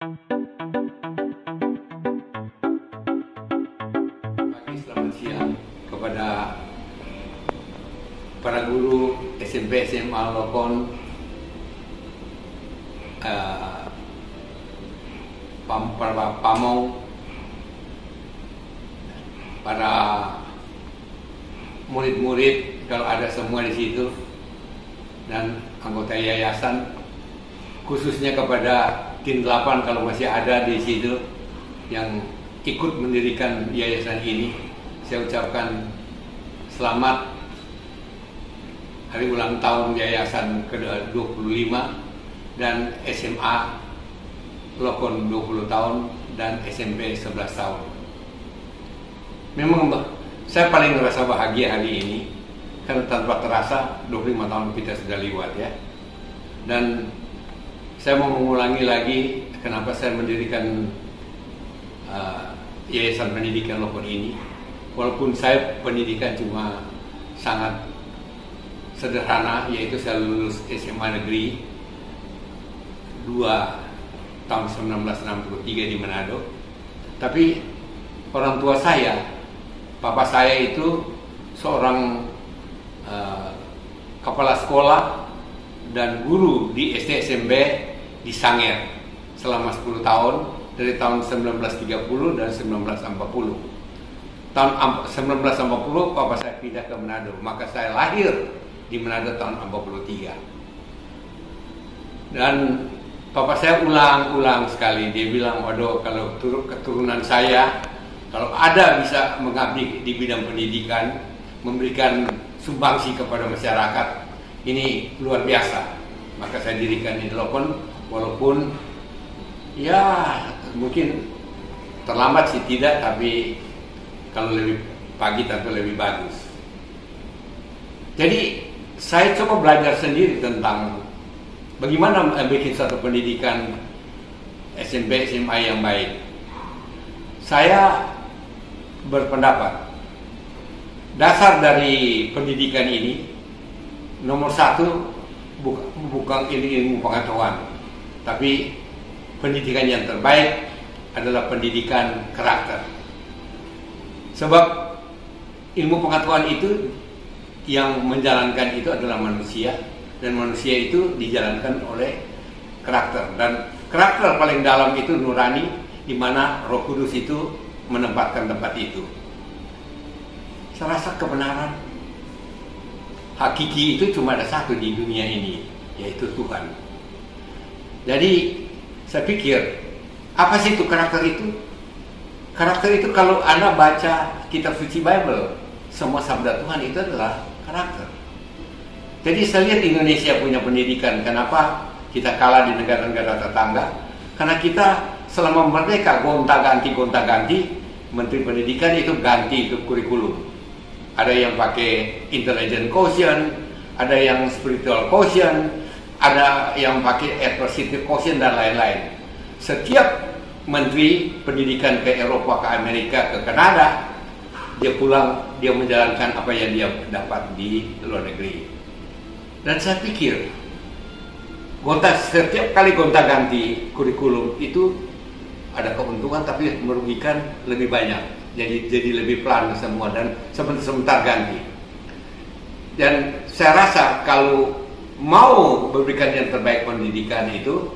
Pagi, selamat siang kepada para guru SMP SMA Lokon, para pamong, para murid-murid kalau ada semua di situ, dan anggota yayasan, khususnya kepada tim 8 kalau masih ada di situ yang ikut mendirikan yayasan ini. Saya ucapkan selamat hari ulang tahun yayasan ke-25 dan SMA Lokon 20 tahun dan SMP 11 tahun. Memang saya paling merasa bahagia hari ini karena tanpa terasa 25 tahun kita sudah lewat ya. Dan saya mau mengulangi lagi kenapa saya mendirikan yayasan pendidikan Lokon ini. Walaupun saya pendidikan cuma sangat sederhana, yaitu saya lulus SMA Negeri 2 tahun 1963 di Manado. Tapi orang tua saya, papa saya itu seorang kepala sekolah dan guru di SD SMP di Sangir selama 10 tahun dari tahun 1930 dan 1940. Tahun 1940 papa saya pindah ke Manado, maka saya lahir di Manado tahun 43. Dan papa saya ulang-ulang sekali, dia bilang, waduh kalau keturunan saya kalau ada bisa mengabdi di bidang pendidikan, memberikan sumbangsi kepada masyarakat, ini luar biasa. Maka saya dirikan ini Lokon, walaupun ya mungkin terlambat sih tidak, tapi kalau lebih pagi tentu lebih bagus. Jadi saya coba belajar sendiri tentang bagaimana membuat satu pendidikan SMP SMA yang baik. Saya berpendapat dasar dari pendidikan ini nomor satu bukan ilmu pengetahuan, tapi pendidikan yang terbaik adalah pendidikan karakter. Sebab ilmu pengetahuan itu yang menjalankan itu adalah manusia, dan manusia itu dijalankan oleh karakter, dan karakter paling dalam itu nurani, di mana Roh Kudus itu menempatkan tempat itu. Saya rasa kebenaran hakiki itu cuma ada satu di dunia ini, yaitu Tuhan. Jadi saya pikir, apa sih itu karakter itu? Karakter itu kalau Anda baca kitab suci Bible, semua sabda Tuhan itu adalah karakter. Jadi saya lihat Indonesia punya pendidikan, kenapa kita kalah di negara-negara tetangga? Karena kita selama merdeka gonta-ganti, menteri pendidikan itu ganti itu kurikulum. Ada yang pakai intelligent quotient, ada yang spiritual quotient, ada yang pakai adversity quotient dan lain-lain. Setiap menteri pendidikan ke Eropa, ke Amerika, ke Kanada, dia pulang, dia menjalankan apa yang dia dapat di luar negeri. Dan saya pikir setiap kali gonta-ganti kurikulum itu ada keuntungan, tapi merugikan lebih banyak. Jadi lebih pelan semua dan sebentar ganti. Dan saya rasa kalau mau memberikan yang terbaik pendidikan itu,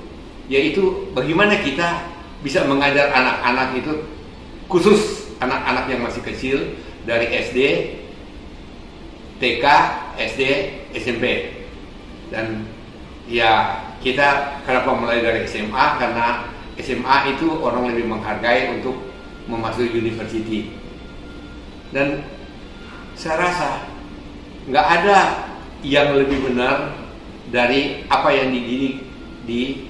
yaitu bagaimana kita bisa mengajar anak-anak itu, khusus anak-anak yang masih kecil dari SD, TK, SD, SMP. Dan ya kita kenapa mulai dari SMA? Karena SMA itu orang lebih menghargai untuk memasuki university. Dan saya rasa nggak ada yang lebih benar dari apa yang dididik di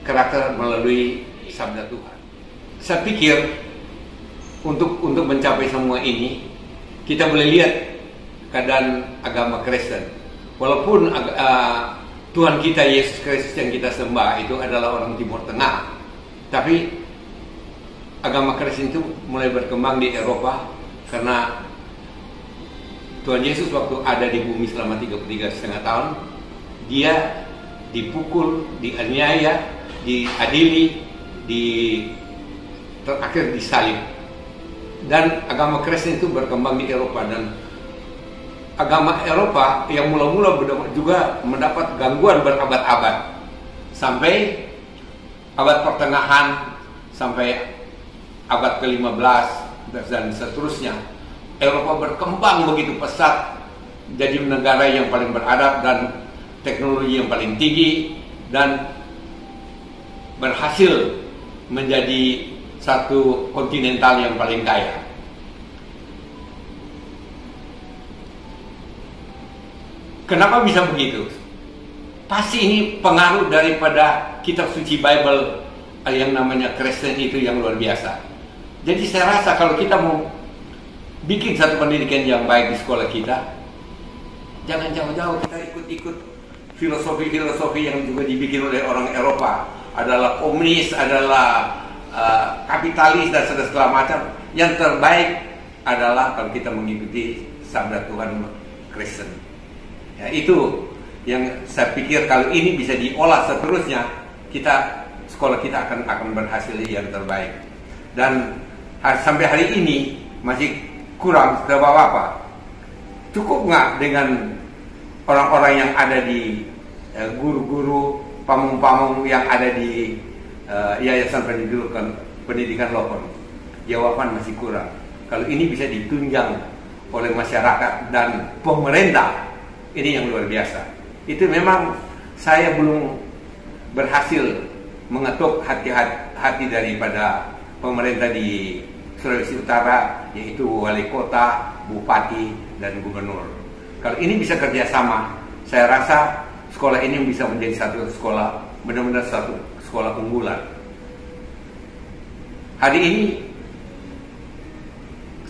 karakter melalui sabda Tuhan. Saya pikir untuk mencapai semua ini, kita boleh lihat keadaan agama Kristen. Walaupun Tuhan kita Yesus Kristus yang kita sembah itu adalah orang Timur Tengah, tapi agama Kristen itu mulai berkembang di Eropa karena Tuhan Yesus waktu ada di bumi selama 33,5 tahun, dia dipukul, dianiaya, diadili, terakhir disalib. Dan agama Kristen itu berkembang di Eropa, dan agama Eropa yang mula-mula juga mendapat gangguan berabad-abad sampai abad pertengahan, sampai abad ke-15 dan seterusnya. Eropa berkembang begitu pesat, jadi negara yang paling beradab dan teknologi yang paling tinggi, dan berhasil menjadi satu kontinental yang paling kaya. Kenapa bisa begitu? Pasti ini pengaruh daripada kitab suci Bible yang namanya Kristen itu yang luar biasa. Jadi saya rasa kalau kita mau bikin satu pendidikan yang baik di sekolah kita, jangan jauh-jauh kita ikut-ikut filosofi-filosofi yang juga dibikin oleh orang Eropa. Adalah komunis, adalah kapitalis dan segala macam. Yang terbaik adalah kalau kita mengikuti sabda Tuhan Kristen. Ya, itu yang saya pikir kalau ini bisa diolah seterusnya, sekolah kita akan berhasil yang terbaik. Dan sampai hari ini masih kurang, Bapak-bapak. Cukup nggak dengan orang-orang yang ada di guru-guru, pamong-pamong yang ada di Yayasan Pendidikan Lokon? Jawaban masih kurang. Kalau ini bisa ditunjang oleh masyarakat dan pemerintah, ini yang luar biasa. Itu memang saya belum berhasil mengetuk hati daripada pemerintah di Sulawesi Utara, yaitu wali kota, bupati, dan gubernur. Kalau ini bisa kerjasama, saya rasa sekolah ini bisa menjadi satu sekolah, benar-benar satu sekolah unggulan. Hari ini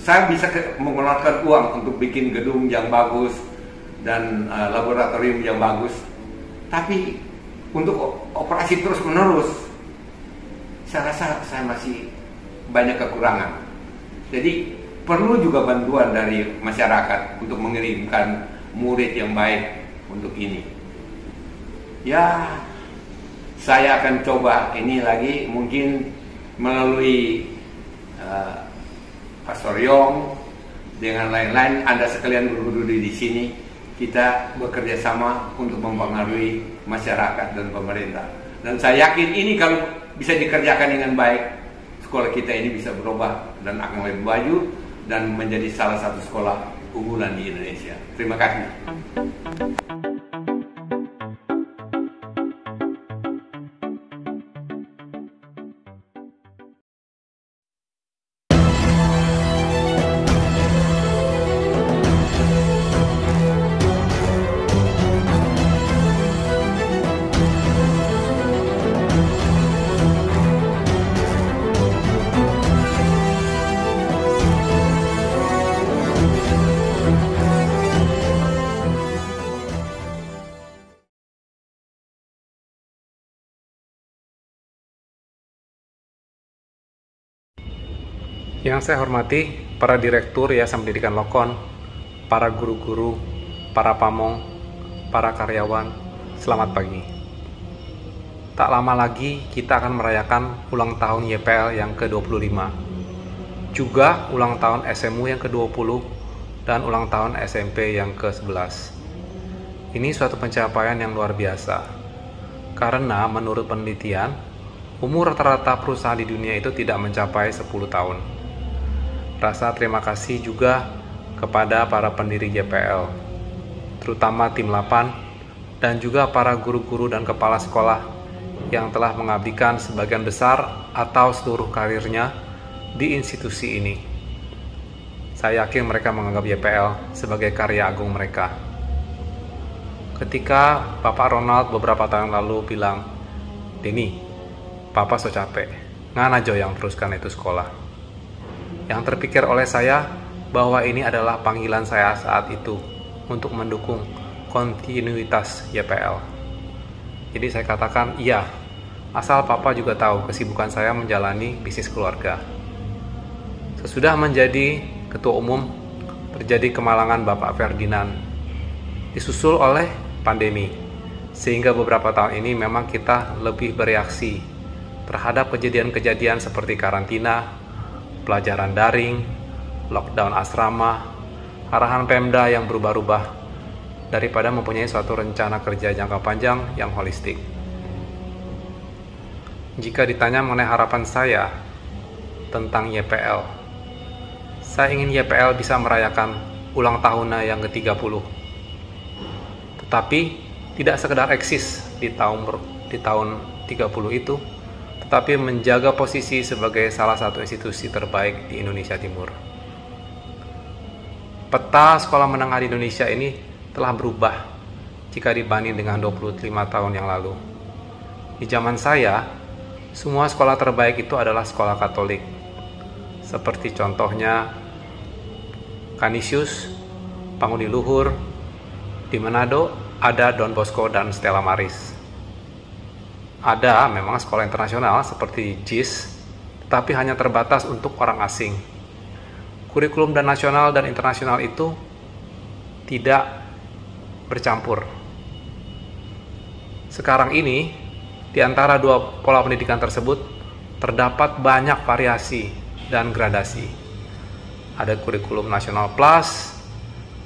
saya bisa mengeluarkan uang untuk bikin gedung yang bagus dan laboratorium yang bagus, tapi untuk operasi terus menerus saya rasa saya masih banyak kekurangan. Jadi perlu juga bantuan dari masyarakat untuk mengirimkan murid yang baik untuk ini. Ya, saya akan coba ini lagi, mungkin melalui Pastor Yong dengan lain-lain, Anda sekalian guru-guru di sini, kita bekerja sama untuk mempengaruhi masyarakat dan pemerintah. Dan saya yakin ini kalau bisa dikerjakan dengan baik, sekolah kita ini bisa berubah dan akan lebih maju dan menjadi salah satu sekolah unggulan di Indonesia. Terima kasih. Yang saya hormati para direktur Yayasan Pendidikan Lokon, para guru-guru, para pamong, para karyawan, selamat pagi. Tak lama lagi kita akan merayakan ulang tahun YPL yang ke-25, juga ulang tahun SMU yang ke-20, dan ulang tahun SMP yang ke-11. Ini suatu pencapaian yang luar biasa, karena menurut penelitian, umur rata-rata perusahaan di dunia itu tidak mencapai 10 tahun. Rasa terima kasih juga kepada para pendiri YPL, terutama tim 8, dan juga para guru-guru dan kepala sekolah yang telah mengabdikan sebagian besar atau seluruh karirnya di institusi ini. Saya yakin mereka menganggap YPL sebagai karya agung mereka. Ketika Bapak Ronald beberapa tahun lalu bilang, "Denny, Papa so capek, ngana jo yang teruskan itu sekolah." Yang terpikir oleh saya bahwa ini adalah panggilan saya saat itu untuk mendukung kontinuitas YPL. Jadi saya katakan, iya, asal Papa juga tahu kesibukan saya menjalani bisnis keluarga. Sesudah menjadi ketua umum, terjadi kemalangan Bapak Ferdinand, disusul oleh pandemi, sehingga beberapa tahun ini memang kita lebih bereaksi terhadap kejadian-kejadian seperti karantina, pelajaran daring, lockdown asrama, arahan Pemda yang berubah-ubah, daripada mempunyai suatu rencana kerja jangka panjang yang holistik. Jika ditanya mengenai harapan saya tentang YPL, saya ingin YPL bisa merayakan ulang tahunnya yang ke-30. Tetapi tidak sekedar eksis di tahun 30 itu, tetapi menjaga posisi sebagai salah satu institusi terbaik di Indonesia Timur. Peta sekolah menengah di Indonesia ini telah berubah jika dibanding dengan 25 tahun yang lalu. Di zaman saya, semua sekolah terbaik itu adalah sekolah Katolik. Seperti contohnya Canisius, Pangudi Luhur, di Manado ada Don Bosco dan Stella Maris. Ada memang sekolah internasional seperti JIS, tetapi hanya terbatas untuk orang asing. Kurikulum dan nasional dan internasional itu tidak bercampur. Sekarang ini, di antara dua pola pendidikan tersebut, terdapat banyak variasi dan gradasi. Ada kurikulum nasional plus,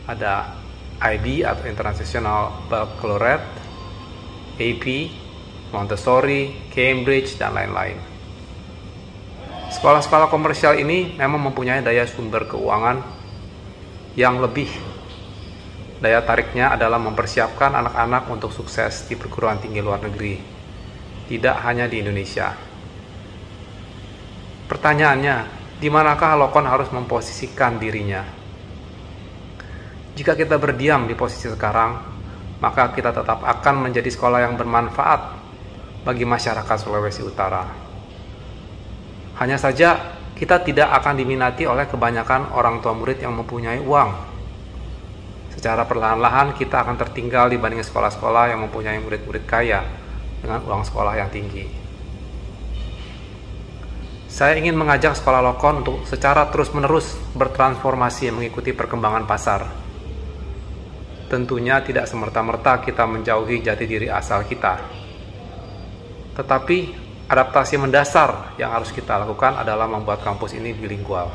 ada IB atau International Baccalaureate, AP, Montessori, Cambridge, dan lain-lain. Sekolah-sekolah komersial ini memang mempunyai daya sumber keuangan yang lebih. Daya tariknya adalah mempersiapkan anak-anak untuk sukses di perguruan tinggi luar negeri, tidak hanya di Indonesia. Pertanyaannya, di manakah Lokon harus memposisikan dirinya? Jika kita berdiam di posisi sekarang, maka kita tetap akan menjadi sekolah yang bermanfaat bagi masyarakat Sulawesi Utara. Hanya saja, kita tidak akan diminati oleh kebanyakan orang tua murid yang mempunyai uang. Secara perlahan-lahan, kita akan tertinggal dibanding sekolah-sekolah yang mempunyai murid-murid kaya dengan uang sekolah yang tinggi. Saya ingin mengajak sekolah Lokon untuk secara terus-menerus bertransformasi mengikuti perkembangan pasar. Tentunya tidak semerta-merta kita menjauhi jati diri asal kita. Tetapi adaptasi mendasar yang harus kita lakukan adalah membuat kampus ini bilingual.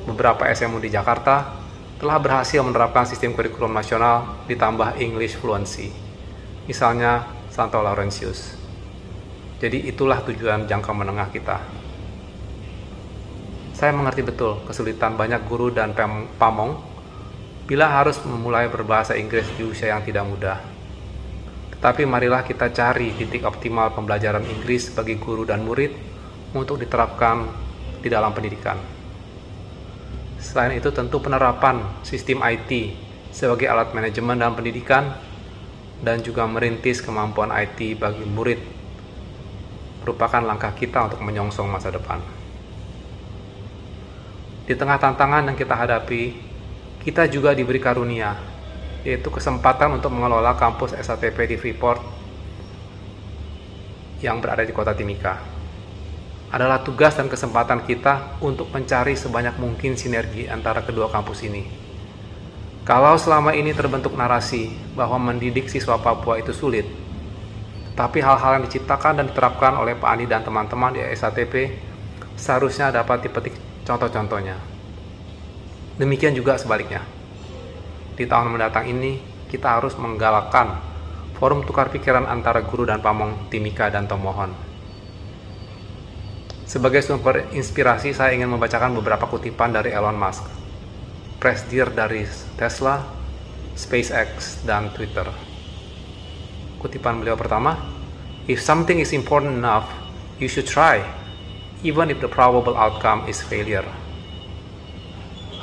Beberapa SMU di Jakarta telah berhasil menerapkan sistem kurikulum nasional ditambah English fluency. Misalnya Santo Laurentius. Jadi itulah tujuan jangka menengah kita. Saya mengerti betul kesulitan banyak guru dan pamong bila harus memulai berbahasa Inggris di usia yang tidak muda. Tapi marilah kita cari titik optimal pembelajaran Inggris bagi guru dan murid untuk diterapkan di dalam pendidikan. Selain itu tentu penerapan sistem IT sebagai alat manajemen dalam pendidikan dan juga merintis kemampuan IT bagi murid merupakan langkah kita untuk menyongsong masa depan. Di tengah tantangan yang kita hadapi, kita juga diberi karunia, yaitu kesempatan untuk mengelola kampus SATP di Freeport yang berada di kota Timika. Adalah tugas dan kesempatan kita untuk mencari sebanyak mungkin sinergi antara kedua kampus ini. Kalau selama ini terbentuk narasi bahwa mendidik siswa Papua itu sulit, tapi hal-hal yang diciptakan dan diterapkan oleh Pak Andi dan teman-teman di SATP seharusnya dapat dipetik contoh-contohnya. Demikian juga sebaliknya. Di tahun mendatang ini, kita harus menggalakkan forum tukar pikiran antara guru dan pamong Timika dan Tomohon. Sebagai sumber inspirasi, saya ingin membacakan beberapa kutipan dari Elon Musk, presidir dari Tesla, SpaceX, dan Twitter. Kutipan beliau pertama, "If something is important enough, you should try, even if the probable outcome is failure."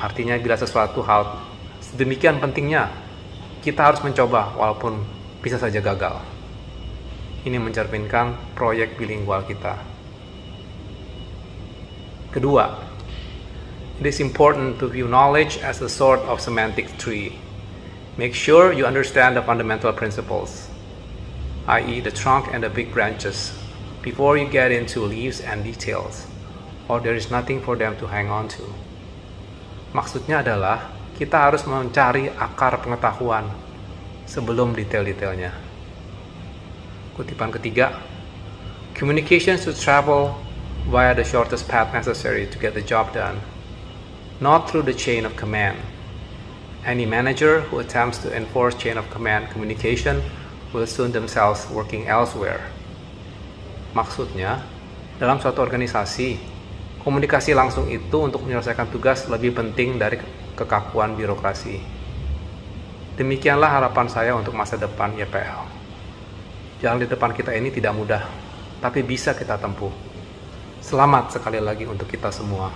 Artinya, bila sesuatu hal sedemikian pentingnya, kita harus mencoba walaupun bisa saja gagal. Ini mencerminkan proyek bilingual kita. Kedua, it is important to view knowledge as a sort of semantic tree. Make sure you understand the fundamental principles, i.e. the trunk and the big branches, before you get into leaves and details, or there is nothing for them to hang on to. Maksudnya adalah kita harus mencari akar pengetahuan sebelum detail-detailnya. Kutipan ketiga, Communication should travel via the shortest path necessary to get the job done, not through the chain of command. Any manager who attempts to enforce chain of command communication will soon themselves working elsewhere. Maksudnya, dalam suatu organisasi, komunikasi langsung itu untuk menyelesaikan tugas lebih penting dari kekakuan birokrasi. Demikianlah harapan saya untuk masa depan YPL. Jalan di depan kita ini tidak mudah, tapi bisa kita tempuh. Selamat sekali lagi untuk kita semua.